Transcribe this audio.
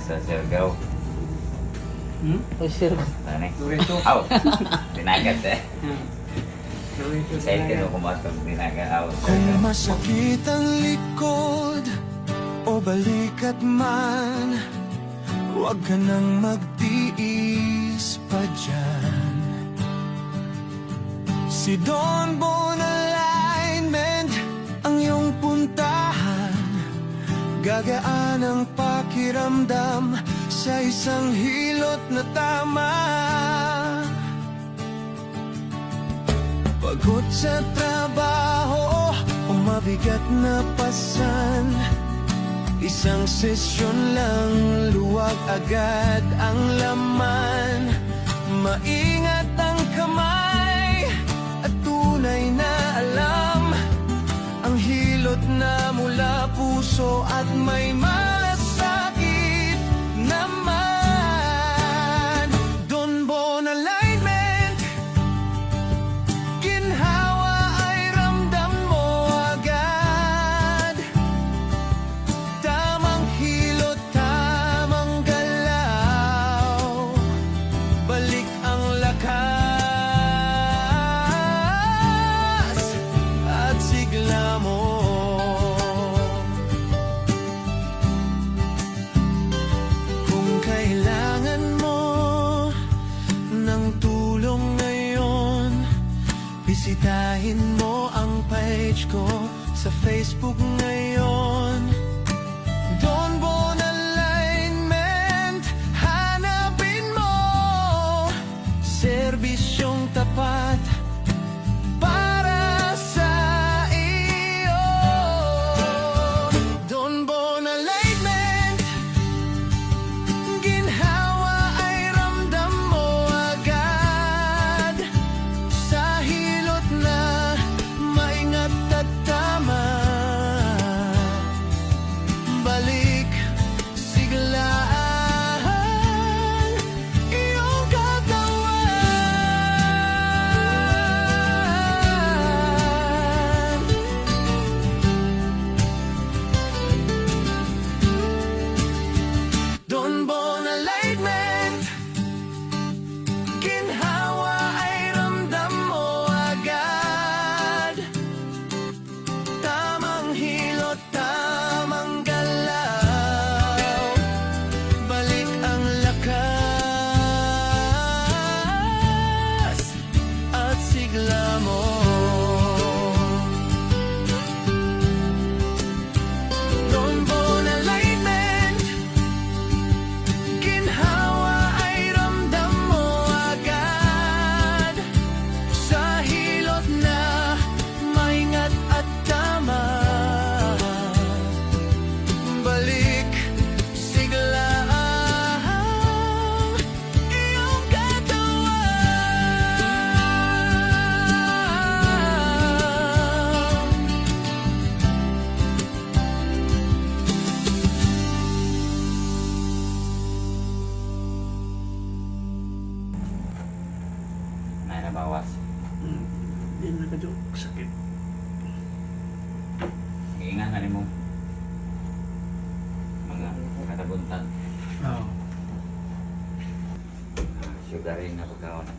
sa Siargao. O sir. Ano eh? Loreto. Aw! Dinagat eh. Loreto. Excited ako kumatog dinagat. Aw! Kung masakit ang likod o balikat man, huwag ka nang magtiis pa dyan. Si Don Bon Alignment ang iyong puntahan. Gagaan ang pakiramdam sa isang hilot na tama. Pagod sa trabaho o mabigat na pasan, isang sesyon lang, luwag agad ang laman. Maingat ang kamay at tunay na alam, ang hilot na mula puso at may malasakit naman. Don Bon Alignment, ginhawa ay ramdam mo agad. Tamang hilot, tamang galaw, balik ang lakas at sigla mo. Kung kailangan mo ng tulong ngayon, bisitahin mo ang page ko sa Facebook ngayon. Don Bon Alignment, hanapin mo serbisyong tapat para sa iyo. Don Bon Alignment, ginhawa ay ramdam mo agad. Sa hilot na maingat at tama, balik siglaan iyong katawan. Don Bon Alignment, ginhawa ay ramdam mo agad. Tamang hilot, tamang galaw, balik ang lakas at sigla mo. Don Bon Alignment, ginhawa ay ramdam mo agad. Sa hilot na maingat at tama, balik siglaan iyong katawan. May nabawas. Hindi na kadyo. Sakit. Iingat na mo. Mga katabuntan. Oo. Sugaring na pagkaon at